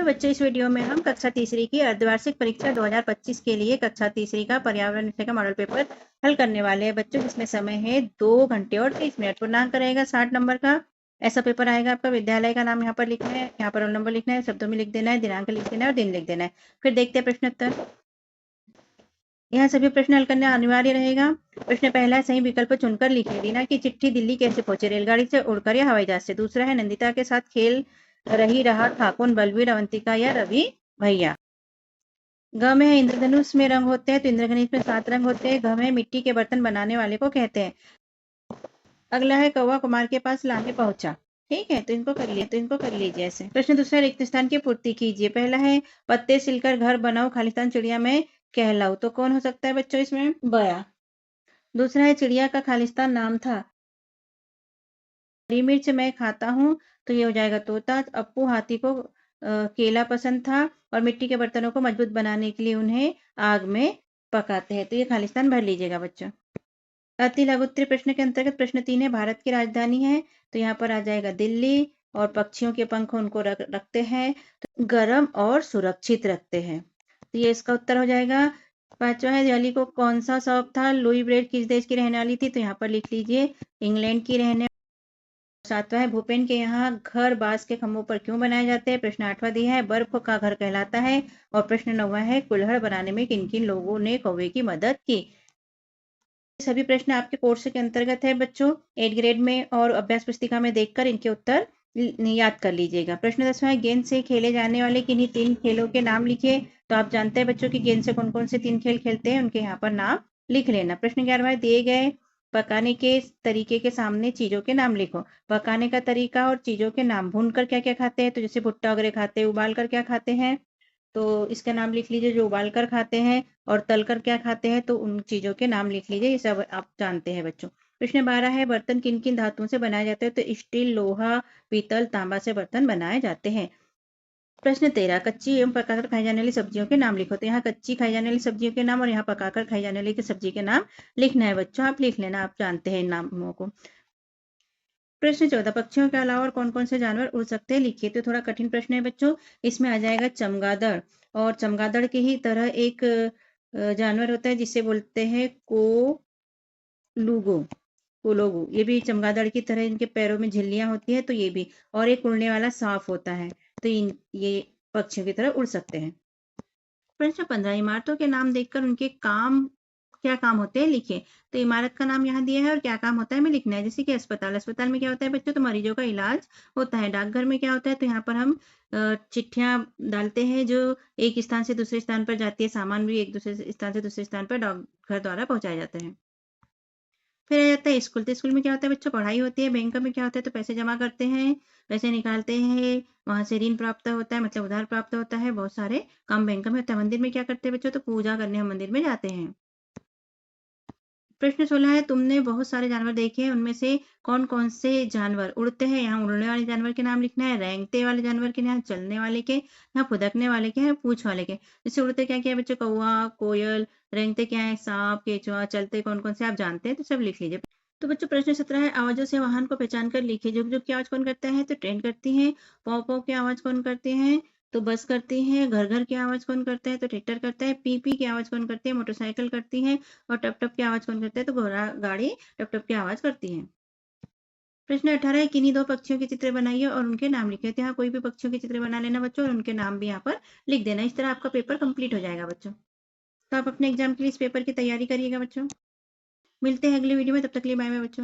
Hello बच्चों, इस video में हम कक्षा तीसरी की अर्धवार्षिक परीक्षा 2025 के लिए कक्षा तीसरी का पर्यावरण विषय का मॉडल पेपर हल करने वाले हैं बच्चों, जिसमें समय है 2 घंटे और 30 मिनट। पूर्णांक रहेगा 60 नंबर का। ऐसा पेपर आएगा आपका। विद्यालय का नाम यहाँ पर लिखना है, यहाँ पर रोल नंबर लिखना है, शब्दों में लिख देना है, दिनांक लिख देना है और दिन लिख देना है। फिर देखते हैं प्रश्न उत्तर। यहाँ सभी प्रश्न हल करना अनिवार्य रहेगा। प्रश्न पहला है, सही विकल्प चुनकर लिखिए। रीना की चिट्ठी दिल्ली कैसे पहुंचे? रेलगाड़ी से, उड़कर या हवाई जहाज से? दूसरा है, नंदिता के साथ खेल रहा था कौन? बलवीर, अवंतिका या रवि भैया? ग में है, इंद्रधनुष में रंग होते हैं तो इंद्रधनुष में 7 रंग होते हैं। घ में मिट्टी के बर्तन बनाने वाले को कहते हैं। अगला है, कौवा कुमार के पास लाने पहुंचा। ठीक है, तो इनको कर लीजिए ऐसे। प्रश्न दूसरा, रिक्त स्थान की पूर्ति कीजिए। पहला है, पत्ते सिलकर घर बनाओ, खालिस्तान चिड़िया में कहलाओ। तो कौन हो सकता है बच्चों इसमें? बया। दूसरा है, चिड़िया का खालिस्तान नाम था। हरी मिर्च मैं खाता हूँ, तो ये हो जाएगा तोता। अप्पू हाथी को केला पसंद था और मिट्टी के बर्तनों को मजबूत बनाने के लिए उन्हें आग में पकाते हैं। तो ये खालिस्तान भर लीजिएगा बच्चों। अति लघु उत्तरीय प्रश्न के अंतर्गत प्रश्न 3 है, भारत की राजधानी है, तो यहाँ पर आ जाएगा दिल्ली। और पक्षियों के पंख उनको रखते हैं तो गर्म और सुरक्षित रखते हैं। तो ये इसका उत्तर हो जाएगा। पांचवा है, दिवाली को कौन सा शौक था? लुई ब्रेड किस देश की रहने वाली थी? तो यहाँ पर लिख लीजिए इंग्लैंड की रहने। सातवां है, भूपेन के यहाँ घर बांस के खंभों पर क्यों बनाए जाते हैं? प्रश्न 8वां दिया है, बर्फ का घर कहलाता है। और प्रश्न 9वां है, कुल्हड़ बनाने में किन किन लोगों ने कौवे की मदद की? सभी प्रश्न आपके कोर्स के अंतर्गत है बच्चों। 8 ग्रेड में और अभ्यास पुस्तिका में देखकर इनके उत्तर याद कर लीजिएगा। प्रश्न 10वां है, गेंद से खेले जाने वाले किन्हीं 3 खेलों के नाम लिखिए। तो आप जानते हैं बच्चों की गेंद से कौन कौन से 3 खेल खेलते हैं, उनके यहाँ पर नाम लिख लेना। प्रश्न 11वां, दिए गए पकाने के तरीके के सामने चीजों के नाम लिखो। पकाने का तरीका और चीजों के नाम। भूनकर क्या क्या खाते हैं? तो जैसे भुट्टा वगैरह खाते हैं। उबाल कर क्या खाते हैं? तो इसका नाम लिख लीजिए जो उबाल कर खाते हैं। और तल कर क्या खाते हैं? तो उन चीजों के नाम लिख लीजिए। ये सब आप जानते हैं बच्चों। प्रश्न 12 है, बर्तन किन किन धातुओं से बनाए जाते हैं? तो स्टील, लोहा, पीतल, तांबा से बर्तन बनाए जाते हैं। प्रश्न 13, कच्ची एवं पकाकर खाई जाने वाली सब्जियों के नाम लिखो। तो यहाँ कच्ची खाई जाने वाली सब्जियों के नाम और यहाँ पकाकर खाई जाने वाली सब्जी के नाम लिखना है बच्चों। आप लिख लेना, आप जानते हैं इन नामों को। प्रश्न 14, पक्षियों के अलावा और कौन कौन से जानवर उड़ सकते हैं? लिखिए। तो थोड़ा कठिन प्रश्न है बच्चों। इसमें आ जाएगा चमगादड़। और चमगादड़ के ही तरह एक जानवर होता है जिसे बोलते हैं कोलुगो। कोलोगो, ये भी चमगादड़ की तरह इनके पैरों में झिल्लियां होती है, तो ये भी। और एक उड़ने वाला सांप होता है। तो ये पक्षियों की तरह उड़ सकते हैं। प्रश्न 15, इमारतों के नाम देखकर उनके काम क्या काम होते हैं लिखिए। तो इमारत का नाम यहाँ दिया है और क्या काम होता है हमें लिखना है। जैसे कि अस्पताल, अस्पताल में क्या होता है बच्चों? तो मरीजों का इलाज होता है। डाकघर में क्या होता है? तो यहाँ पर हम चिट्ठियां डालते हैं जो एक स्थान से दूसरे स्थान पर जाती है। सामान भी एक दूसरे स्थान से दूसरे स्थान पर डाकघर द्वारा पहुंचाए जाते हैं। फिर आ जाता है स्कूल। तो स्कूल में क्या होता है बच्चों? पढ़ाई होती है। बैंक में क्या होता है? तो पैसे जमा करते हैं, पैसे निकालते हैं, वहां से ऋण प्राप्त होता है, मतलब उधार प्राप्त होता है। बहुत सारे काम बैंक में होता है। मंदिर में क्या करते हैं बच्चों? तो पूजा करने हम मंदिर में जाते हैं। प्रश्न 16 है, तुमने बहुत सारे जानवर देखे हैं, उनमें से कौन कौन से जानवर उड़ते हैं? यहाँ उड़ने वाले जानवर के नाम लिखना है। रेंगते वाले जानवर के, यहाँ चलने वाले के, यहाँ फुदकने वाले के, यहाँ पूंछ वाले के। जैसे उड़ते क्या क्या है बच्चों? कौवा, कोयल। रेंगते क्या है? सांप, केचुआ। चलते कौन कौन से आप जानते हैं, तो सब लिख लीजिए। तो बच्चों प्रश्न 17 है, आवाजों से वाहन को पहचान कर लिखिए। झुक झुक की आवाज कौन करता है? तो ट्रेन करती है। पौ पौ की आवाज कौन करते हैं? तो बस करती है। घर घर की आवाज कौन करता है? तो ट्रैक्टर करता है। पी पी की आवाज कौन करती है? मोटरसाइकिल करती है। और टप टप की आवाज कौन करता है? तो घोड़ा गाड़ी टप टप की आवाज करती है। प्रश्न 18 है, किन्हीं 2 पक्षियों के चित्र बनाइए और उनके नाम लिखिए। तो यहाँ कोई भी पक्षियों के चित्र बना लेना बच्चों और उनके नाम भी यहाँ पर लिख देना। इस तरह आपका पेपर कंप्लीट हो जाएगा बच्चों। तो आप अपने एग्जाम के लिए इस पेपर की तैयारी करिएगा बच्चों। मिलते हैं अगले वीडियो में, तब तक के लिए बाय बाय बच्चों।